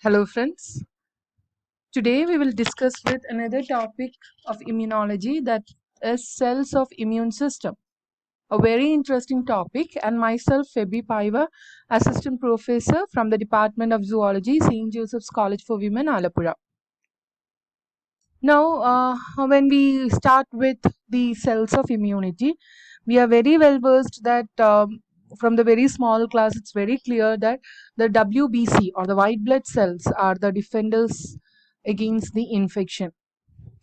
Hello friends. Today we will discuss with another topic of immunology, that is cells of immune system. A very interesting topic, and myself Febi Paiva, assistant professor from the Department of Zoology, St. Joseph's College for Women, Alapura. Now, when we start with the cells of immunity, we are very well versed that from the very small class, it's very clear that the WBC or the white blood cells are the defenders against the infection,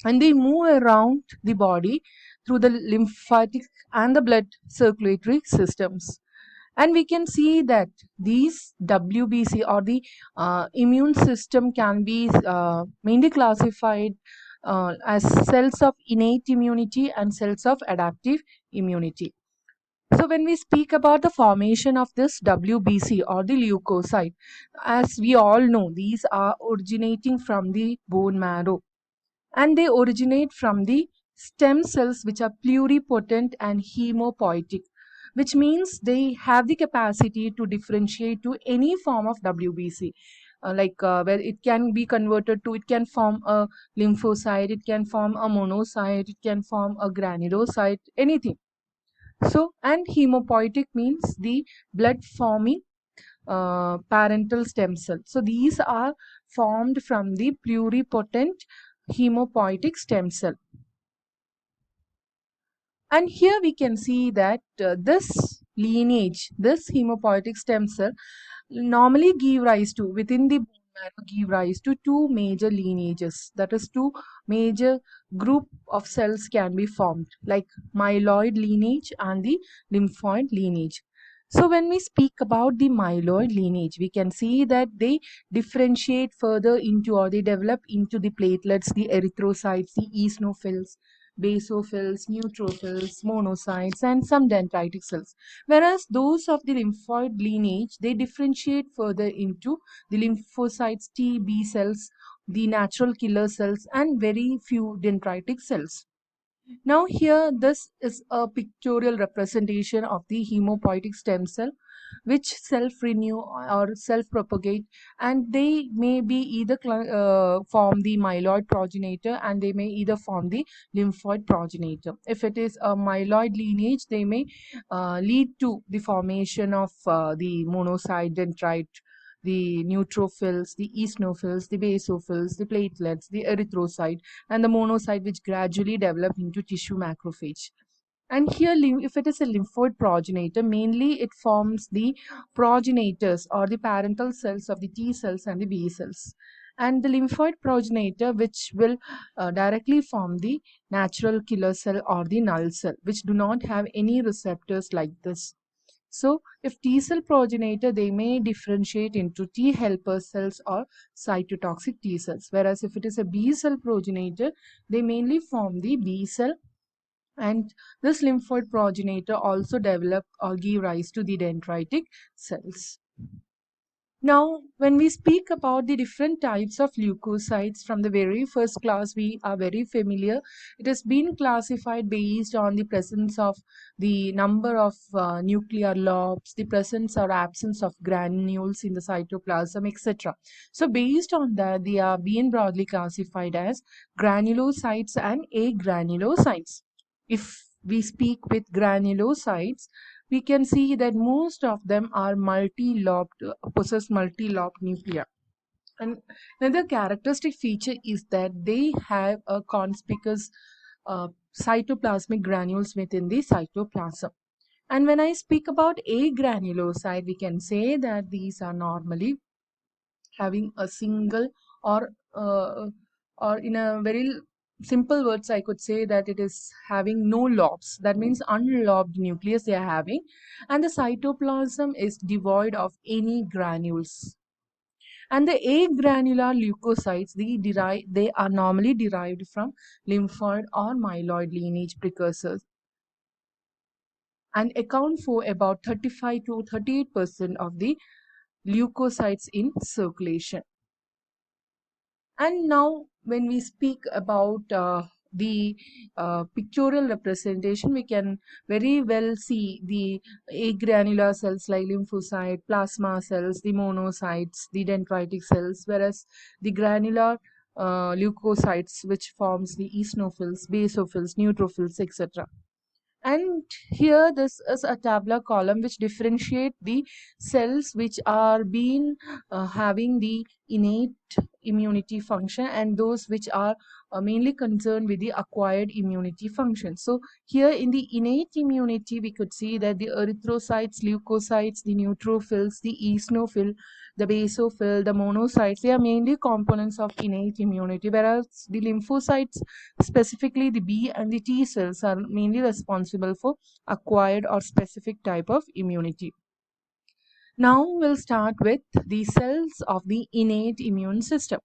and they move around the body through the lymphatic and the blood circulatory systems. And we can see that these WBC or the immune system can be mainly classified as cells of innate immunity and cells of adaptive immunity. So when we speak about the formation of this WBC or the leukocyte, as we all know, these are originating from the bone marrow, and they originate from the stem cells, which are pluripotent and hemopoietic, which means they have the capacity to differentiate to any form of WBC. Where it can be converted to, it can form a lymphocyte, it can form a monocyte, it can form a granulocyte, anything. So, and hemopoietic means the blood forming parental stem cell. So these are formed from the pluripotent hemopoietic stem cell. And here we can see that this lineage, this hemopoietic stem cell, normally give rise to, within the bone marrow, give rise to two major lineages. That is, two major group of cells can be formed, like myeloid lineage and the lymphoid lineage. So when we speak about the myeloid lineage, we can see that they differentiate further into, or they develop into, the platelets, the erythrocytes, the eosinophils, basophils, neutrophils, monocytes, and some dendritic cells. Whereas those of the lymphoid lineage, they differentiate further into the lymphocytes, T, B cells, the natural killer cells, and very few dendritic cells. Now here, this is a pictorial representation of the hemopoietic stem cell, which self-renew or self-propagate, and they may be either form the myeloid progenitor, and they may either form the lymphoid progenitor. If it is a myeloid lineage, they may lead to the formation of the monocyte, dendrite, the neutrophils, the eosinophils, the basophils, the platelets, the erythrocyte, and the monocyte, which gradually develop into tissue macrophage. And here, if it is a lymphoid progenitor, mainly it forms the progenitors or the parental cells of the T cells and the B cells. And the lymphoid progenitor, which will directly form the natural killer cell or the null cell, which do not have any receptors like this. So, if T cell progenitor, they may differentiate into T helper cells or cytotoxic T cells. Whereas if it is a B cell progenitor, they mainly form the B cell, and this lymphoid progenitor also develop or give rise to the dendritic cells. Now, when we speak about the different types of leukocytes, from the very first class, we are very familiar. It has been classified based on the presence of the number of nuclear lobes, the presence or absence of granules in the cytoplasm, etc. So, based on that, they are being broadly classified as granulocytes and agranulocytes. If we speak with granulocytes, we can see that most of them are multi-lobed, possess multi-lobed nuclei. And another characteristic feature is that they have a conspicuous cytoplasmic granules within the cytoplasm. And when I speak about agranulocyte, we can say that these are normally having a single, or in a very simple words, I could say that it is having no lobes. That means unlobed nucleus they are having, and the cytoplasm is devoid of any granules. And the agranular leukocytes, they are normally derived from lymphoid or myeloid lineage precursors, and account for about 35 to 38% of the leukocytes in circulation. And now, when we speak about the pictorial representation, we can very well see the agranular cells like lymphocyte, plasma cells, the monocytes, the dendritic cells, whereas the granular leukocytes, which forms the eosinophils, basophils, neutrophils, etc. And here this is a tabular column which differentiate the cells which are being having the innate immunity function and those which are mainly concerned with the acquired immunity function. So here in the innate immunity we could see that the erythrocytes, leukocytes, the neutrophils, the eosinophil, the basophil, the monocytes, they are mainly components of innate immunity, whereas the lymphocytes, specifically the B and the T cells, are mainly responsible for acquired or specific type of immunity. Now we'll start with the cells of the innate immune system.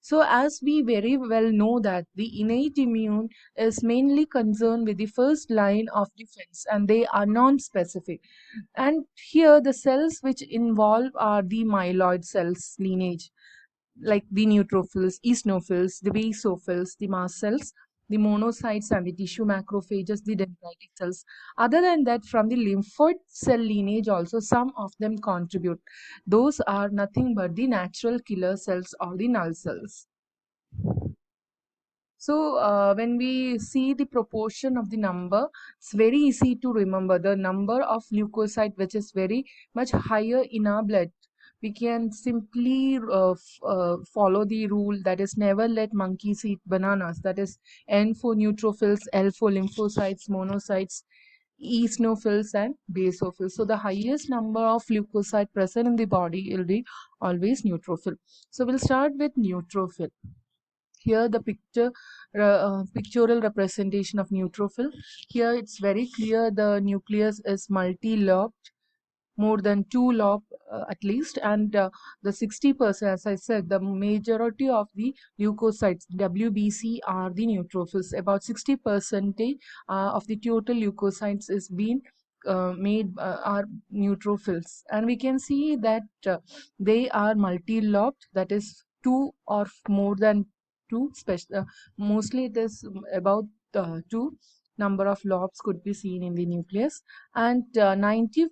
So as we very well know that the innate immune is mainly concerned with the first line of defense and they are non-specific. And here the cells which involve are the myeloid cells lineage, like the neutrophils, eosinophils, the basophils, the mast cells, the monocytes and the tissue macrophages, the dendritic cells. Other than that, from the lymphoid cell lineage also some of them contribute. Those are nothing but the natural killer cells or the null cells. So when we see the proportion of the number, it's very easy to remember the number of leukocyte which is very much higher in our blood. We can simply follow the rule that is never let monkeys eat bananas. That is N for neutrophils, L for lymphocytes, monocytes, eosinophils and basophils. So the highest number of leukocyte present in the body will be always neutrophil. So we'll start with neutrophil. Here the pictorial representation of neutrophil. Here it's very clear the nucleus is multi-lobed, more than two lobe at least, and the 60%, as I said, the majority of the leukocytes WBC are the neutrophils. About 60% of the total leukocytes is being made are neutrophils, and we can see that they are multi-lobed, that is two or more than two. Mostly it is about two number of lobes could be seen in the nucleus, and 95%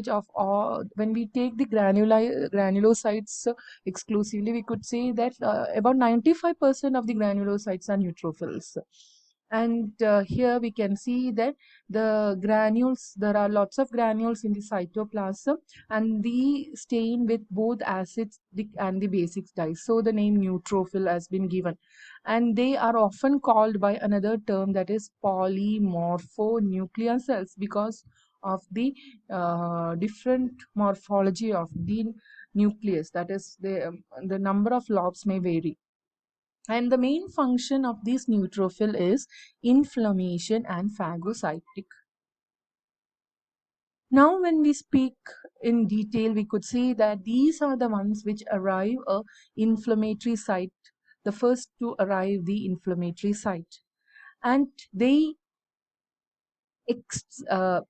of all, when we take the granulocytes exclusively, we could say that about 95% of the granulocytes are neutrophils. And here we can see that the granules, there are lots of granules in the cytoplasm and the stain with both acids and the basic dyes. So the name neutrophil has been given. And they are often called by another term, that is polymorphonuclear cells, because of the different morphology of the nucleus. That is, the number of lobes may vary. And the main function of this neutrophil is inflammation and phagocytic. Now, when we speak in detail, we could say that these are the ones which arrive a inflammatory site, the first to arrive the inflammatory site. And they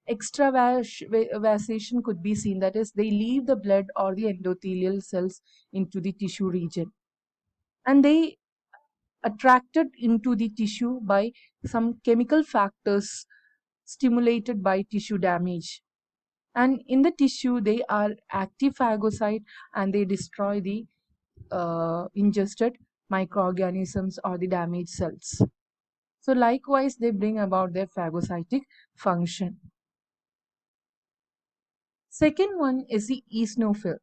extravasation could be seen, that is, they leave the blood or the endothelial cells into the tissue region. And they attracted into the tissue by some chemical factors stimulated by tissue damage. And in the tissue, they are active phagocyte and they destroy the ingested microorganisms or the damaged cells. So likewise, they bring about their phagocytic function. Second one is the eosinophil.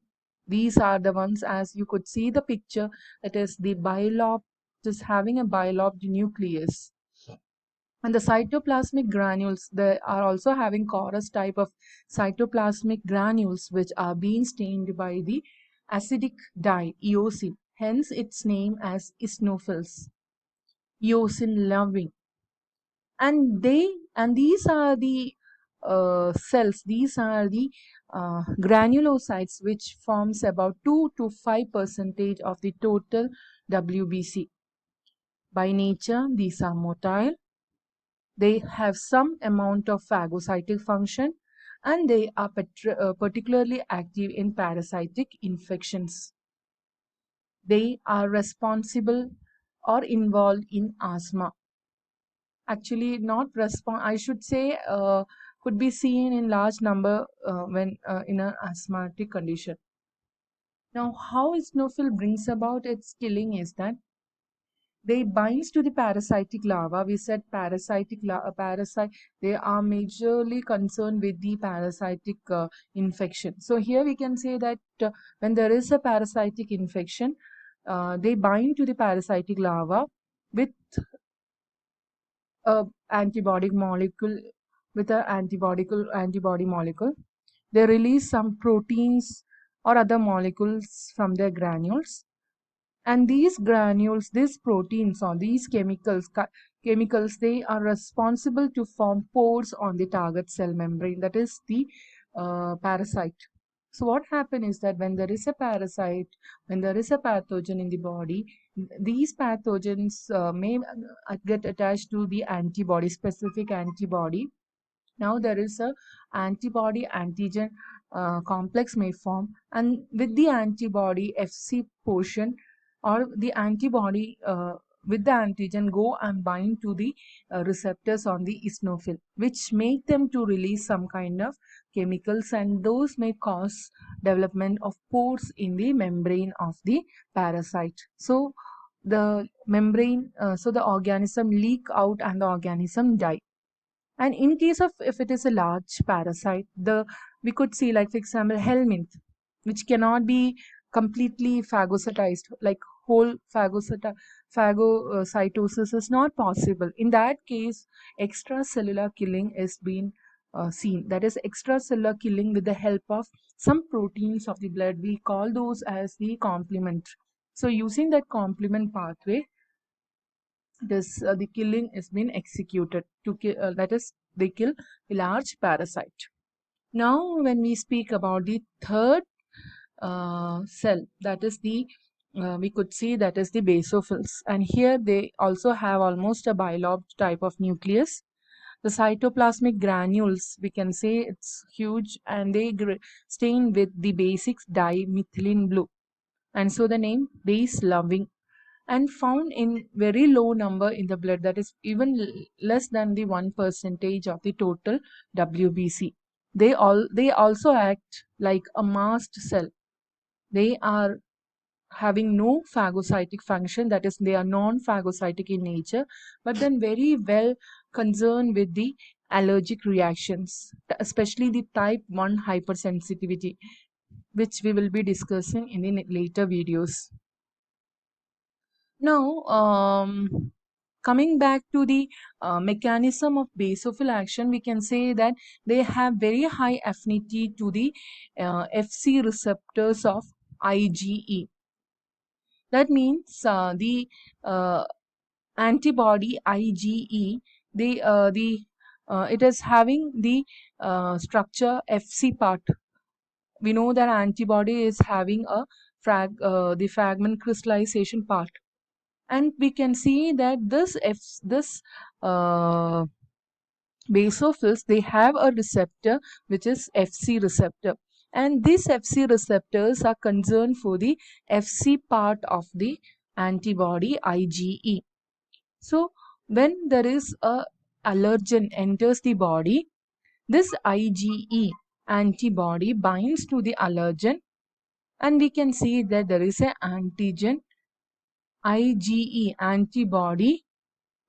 These are the ones, as you could see the picture, it is the bilob, just having a bilobed nucleus. And the cytoplasmic granules, they are also having chorus type of cytoplasmic granules which are being stained by the acidic dye eosin. Hence its name as eosinophils, eosin loving. And these are the cells, these are the granulocytes which forms about 2 to 5% of the total WBC. By nature, these are motile. They have some amount of phagocytic function and they are particularly active in parasitic infections. They are responsible or involved in asthma. Actually, not respond, I should say, could be seen in large number when in an asthmatic condition. Now, how eosinophil brings about its killing is that they binds to the parasitic larva. We said parasite. They are majorly concerned with the parasitic infection. So here we can say that when there is a parasitic infection, they bind to the parasitic larva with a antibiotic molecule, with a antibody molecule. They release some proteins or other molecules from their granules, and these granules, these proteins or these chemicals, they are responsible to form pores on the target cell membrane, that is the parasite. So what happens is that when there is a parasite, when there is a pathogen in the body, these pathogens may get attached to the antibody, specific antibody. Now there is a antibody antigen complex may form, and with the antibody FC portion or the antibody with the antigen go and bind to the receptors on the eosinophil, which make them to release some kind of chemicals, and those may cause development of pores in the membrane of the parasite. So the membrane, so the organism leak out and the organism die. And in case of if it is a large parasite, we could see, like for example, helminth, which cannot be completely phagocytized, like whole phagocytosis is not possible. In that case, extracellular killing is being seen. That is extracellular killing with the help of some proteins of the blood. We call those as the complement. So using that complement pathway, the killing is being executed to kill, that is they kill a large parasite. Now when we speak about the third cell, that is the we could see that is the basophils, and here they also have almost a bilobed type of nucleus. The cytoplasmic granules, we can say it's huge, and they stain with the basic dye methylene blue, and so the name base loving, and found in very low number in the blood, that is even less than the 1% of the total WBC. They also act like a mast cell. They are having no phagocytic function, that is they are non-phagocytic in nature, but then very well concerned with the allergic reactions, especially the type 1 hypersensitivity, which we will be discussing in the later videos. Now, coming back to the mechanism of basophil action, we can say that they have very high affinity to the FC receptors of IgE. That means the antibody IgE, it is having the structure FC part. We know that antibody is having a the fragment crystallization part, and we can see that this basophils, they have a receptor which is FC receptor, and these FC receptors are concerned for the FC part of the antibody IgE. So when there is a allergen enters the body, this IgE antibody binds to the allergen, and we can see that there is an antigen IgE antibody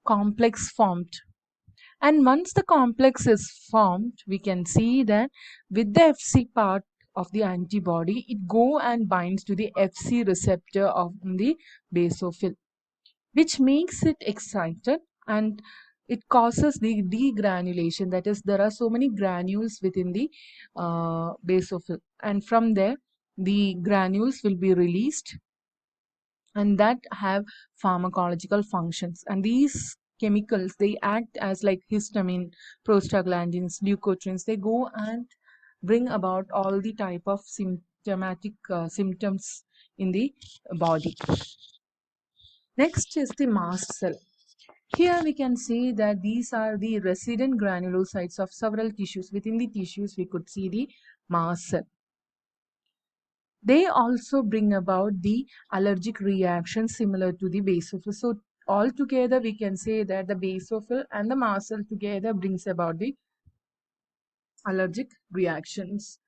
complex formed. And once the complex is formed, we can see that with the FC part of the antibody, it go and binds to the FC receptor of the basophil, which makes it excited, and it causes the degranulation. That is, there are so many granules within the basophil, and from there the granules will be released, and that have pharmacological functions. And these chemicals, they act as like histamine, prostaglandins, leukotrienes. They go and bring about all the type of symptomatic symptoms in the body. Next is the mast cell. Here we can see that these are the resident granulocytes of several tissues. Within the tissues, we could see the mast cell. They also bring about the allergic reaction similar to the basophil. So all together we can say that the basophil and the mast cell together brings about the allergic reactions.